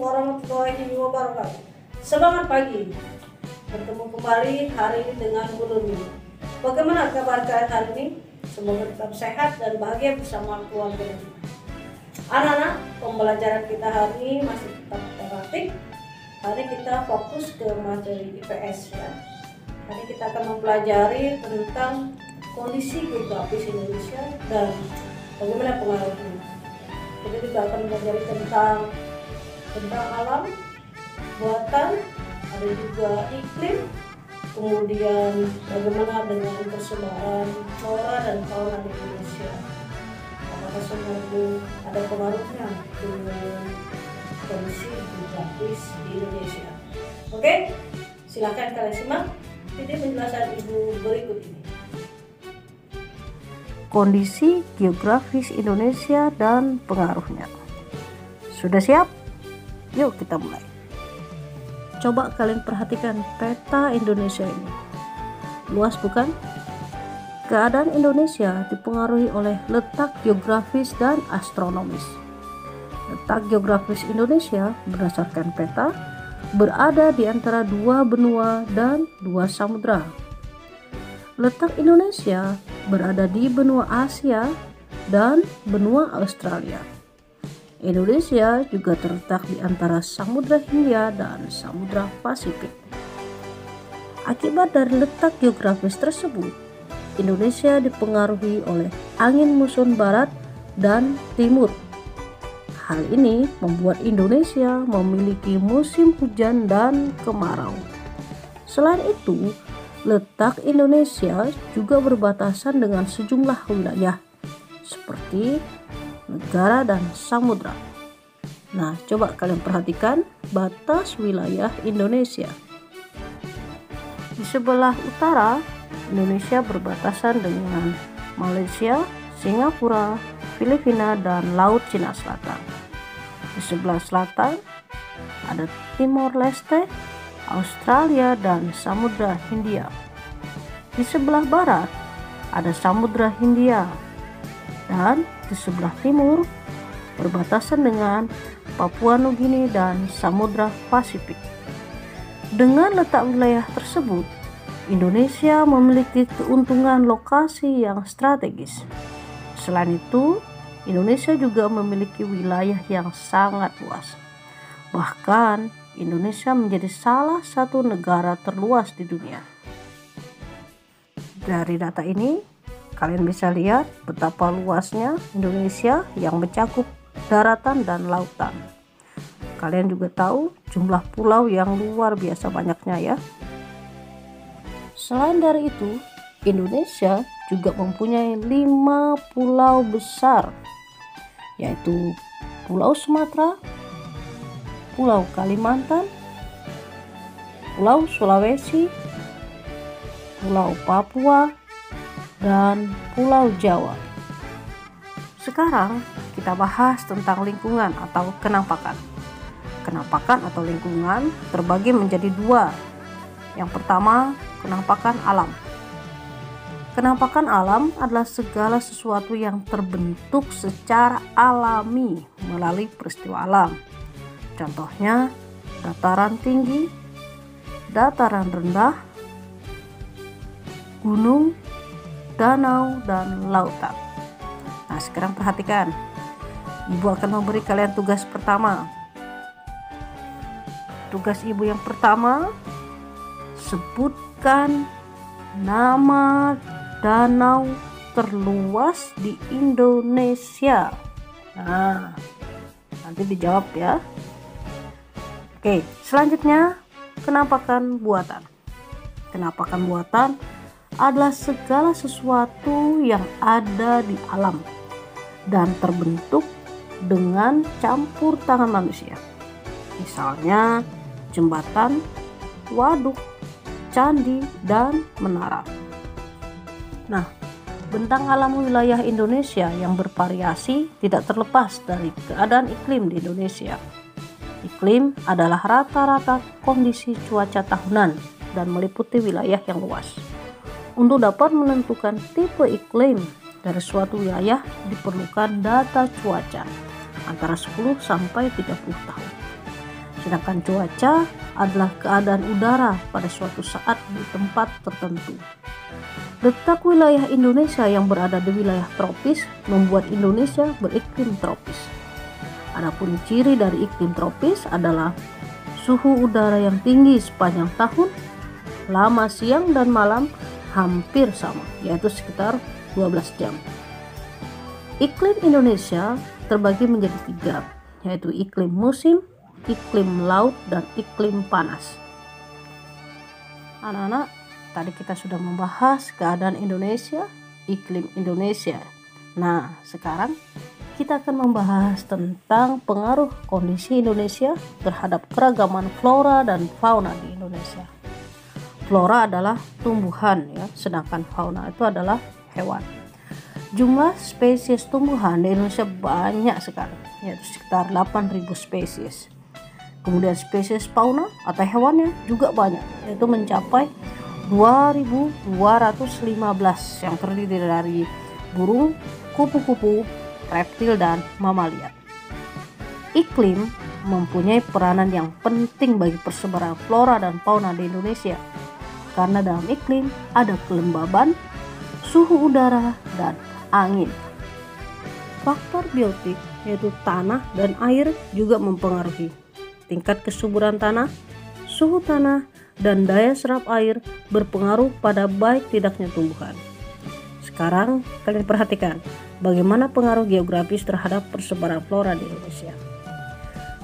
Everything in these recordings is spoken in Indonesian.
warahmatullahi wabarakatuh. Semangat pagi. Bertemu kembali hari ini dengan Bu Nurmi. Bagaimana kabar kalian hari ini? Semoga tetap sehat dan bahagia bersama keluarga. Anak-anak, pembelajaran kita hari ini masih tetap tematik. Hari kita fokus ke materi IPS ya. Hari kita akan mempelajari tentang kondisi geografis Indonesia dan bagaimana pengaruhnya. Kita juga akan belajar tentang alam, buatan, ada juga iklim, kemudian bagaimana dengan persebaran flora dan fauna di Indonesia. Apakah semua itu ada pengaruhnya dengan kondisi geografis di Indonesia? Oke, silakan kalian simak video penjelasan Ibu berikut ini. Kondisi geografis Indonesia dan pengaruhnya. Sudah siap? Yuk kita mulai. Coba kalian perhatikan peta Indonesia ini. Luas bukan? Keadaan Indonesia dipengaruhi oleh letak geografis dan astronomis. Letak geografis Indonesia berdasarkan peta berada di antara dua benua dan dua samudra. Letak Indonesia berada di benua Asia dan benua Australia. Indonesia juga terletak di antara Samudra Hindia dan Samudra Pasifik. Akibat dari letak geografis tersebut, Indonesia dipengaruhi oleh angin muson barat dan timur. Hal ini membuat Indonesia memiliki musim hujan dan kemarau. Selain itu, letak Indonesia juga berbatasan dengan sejumlah wilayah seperti negara dan samudra. Nah, coba kalian perhatikan batas wilayah Indonesia. Di sebelah utara, Indonesia berbatasan dengan Malaysia, Singapura, Filipina, dan Laut Cina Selatan. Di sebelah selatan ada Timor Leste, Australia, dan Samudra Hindia. Di sebelah barat ada Samudra Hindia, dan di sebelah timur berbatasan dengan Papua Nugini dan Samudra Pasifik. Dengan letak wilayah tersebut, Indonesia memiliki keuntungan lokasi yang strategis. Selain itu, Indonesia juga memiliki wilayah yang sangat luas. Bahkan, Indonesia menjadi salah satu negara terluas di dunia. Dari data ini, kalian bisa lihat betapa luasnya Indonesia yang mencakup daratan dan lautan. Kalian juga tahu jumlah pulau yang luar biasa banyaknya ya. Selain dari itu, Indonesia juga mempunyai 5 pulau besar, yaitu Pulau Sumatera, Pulau Kalimantan, Pulau Sulawesi, Pulau Papua, dan Pulau Jawa. Sekarang kita bahas tentang lingkungan atau kenampakan. Kenampakan atau lingkungan terbagi menjadi dua. Yang pertama, kenampakan alam. Kenampakan alam adalah segala sesuatu yang terbentuk secara alami melalui peristiwa alam. Contohnya, dataran tinggi, dataran rendah, gunung, danau, dan lautan. Nah, sekarang perhatikan. Ibu akan memberi kalian tugas pertama. Tugas ibu yang pertama, sebutkan nama danau terluas di Indonesia. Nah, nanti dijawab ya. Oke, selanjutnya kenampakan buatan. Kenampakan buatan adalah segala sesuatu yang ada di alam dan terbentuk dengan campur tangan manusia. Misalnya jembatan, waduk, candi, dan menara. Nah, bentang alam wilayah Indonesia yang bervariasi tidak terlepas dari keadaan iklim di Indonesia. Iklim adalah rata-rata kondisi cuaca tahunan dan meliputi wilayah yang luas. Untuk dapat menentukan tipe iklim dari suatu wilayah diperlukan data cuaca antara 10 sampai 30 tahun. Sedangkan cuaca adalah keadaan udara pada suatu saat di tempat tertentu. Letak wilayah Indonesia yang berada di wilayah tropis membuat Indonesia beriklim tropis. Adapun ciri dari iklim tropis adalah suhu udara yang tinggi sepanjang tahun, lama siang dan malam hampir sama, yaitu sekitar 12 jam. Iklim Indonesia terbagi menjadi 3, yaitu iklim musim, iklim laut, dan iklim panas. Anak-anak, tadi kita sudah membahas keadaan Indonesia, iklim Indonesia. Nah, sekarang kita akan membahas tentang pengaruh kondisi Indonesia terhadap keragaman flora dan fauna di Indonesia. Flora adalah tumbuhan ya, sedangkan fauna itu adalah hewan. Jumlah spesies tumbuhan di Indonesia banyak sekali, yaitu sekitar 8.000 spesies. Kemudian spesies fauna atau hewannya juga banyak, yaitu mencapai 2.215 yang terdiri dari burung, kupu-kupu, reptil, dan mamalia. Iklim mempunyai peranan yang penting bagi persebaran flora dan fauna di Indonesia, karena dalam iklim ada kelembaban, suhu udara, dan angin. Faktor biotik yaitu tanah dan air juga mempengaruhi tingkat kesuburan tanah, suhu tanah, dan daya serap air berpengaruh pada baik tidaknya tumbuhan. Sekarang kalian perhatikan bagaimana pengaruh geografis terhadap persebaran flora di Indonesia.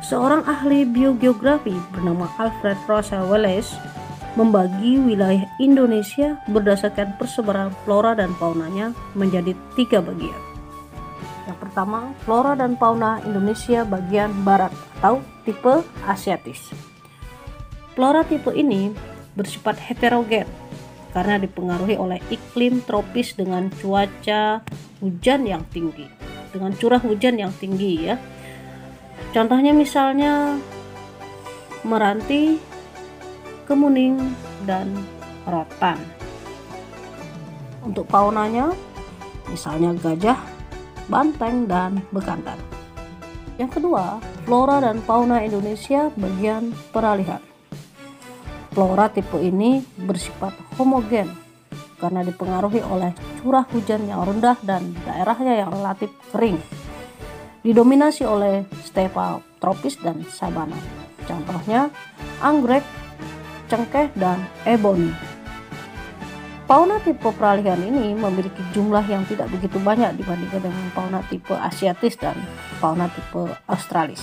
Seorang ahli biogeografi bernama Alfred Russel Wallace membagi wilayah Indonesia berdasarkan persebaran flora dan faunanya menjadi 3 bagian. Yang pertama, flora dan fauna Indonesia bagian barat atau tipe Asiatis. Flora tipe ini bersifat heterogen karena dipengaruhi oleh iklim tropis dengan cuaca hujan yang tinggi, dengan curah hujan yang tinggi ya. Contohnya misalnya Meranti, Kemuning, dan Rotan. Untuk faunanya misalnya gajah, banteng, dan bekantan. Yang kedua, flora dan fauna Indonesia bagian peralihan. Flora tipe ini bersifat homogen karena dipengaruhi oleh curah hujan yang rendah dan daerahnya yang relatif kering. Didominasi oleh stepa tropis dan sabana. Contohnya anggrek, cengkeh, dan eboni. Fauna tipe peralihan ini memiliki jumlah yang tidak begitu banyak dibandingkan dengan fauna tipe Asiatis dan fauna tipe Australis.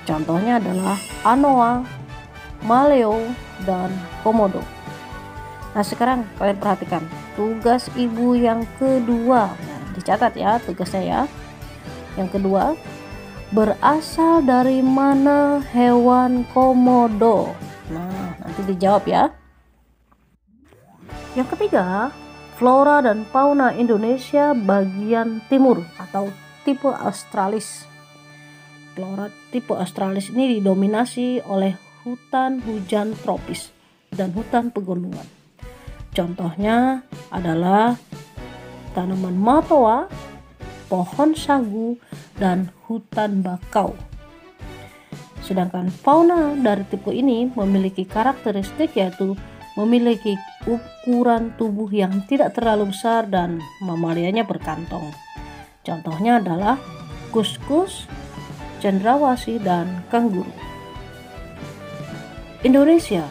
Contohnya adalah anoa, maleo, dan komodo. Nah, sekarang kalian perhatikan tugas ibu yang kedua. Nah, dicatat ya tugasnya ya. Yang kedua, berasal dari mana hewan komodo? Nah, nanti dijawab ya. Yang ketiga, flora dan fauna Indonesia bagian timur atau tipe Australis. Flora tipe Australis ini didominasi oleh hutan hujan tropis dan hutan pegunungan. Contohnya adalah tanaman matoa, pohon sagu, dan hutan bakau. Sedangkan fauna dari tipe ini memiliki karakteristik yaitu memiliki ukuran tubuh yang tidak terlalu besar dan mamalianya berkantong. Contohnya adalah kuskus, cendrawasih, dan kanguru. Indonesia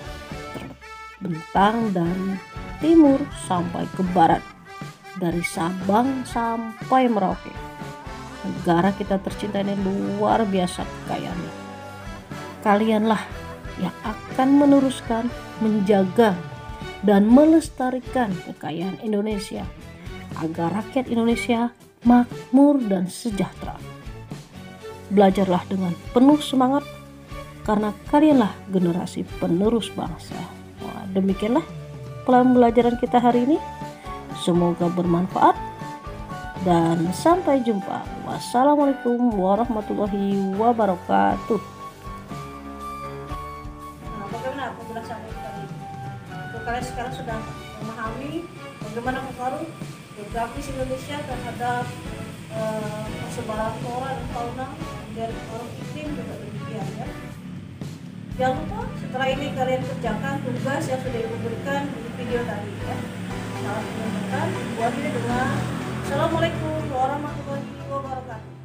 terbentang dari timur sampai ke barat, dari Sabang sampai Merauke. Negara kita tercinta ini luar biasa kekayaannya. Kalianlah yang akan meneruskan, menjaga, dan melestarikan kekayaan Indonesia agar rakyat Indonesia makmur dan sejahtera. Belajarlah dengan penuh semangat karena kalianlah generasi penerus bangsa. Wah, demikianlah pembelajaran kita hari ini. Semoga bermanfaat dan sampai jumpa. Wassalamualaikum warahmatullahi wabarakatuh. Bagaimana penjelasan tadi? Untuk kalian sekarang sudah memahami bagaimana pengaruh geografis Indonesia terhadap persebaran flora dan fauna, dan pengaruh iklim juga demikian ya. Jangan lupa setelah ini kalian kerjakan tugas yang sudah ibu berikan di video tadi ya. Salam menyenangkan, buat dengan Assalamualaikum warahmatullahi wabarakatuh.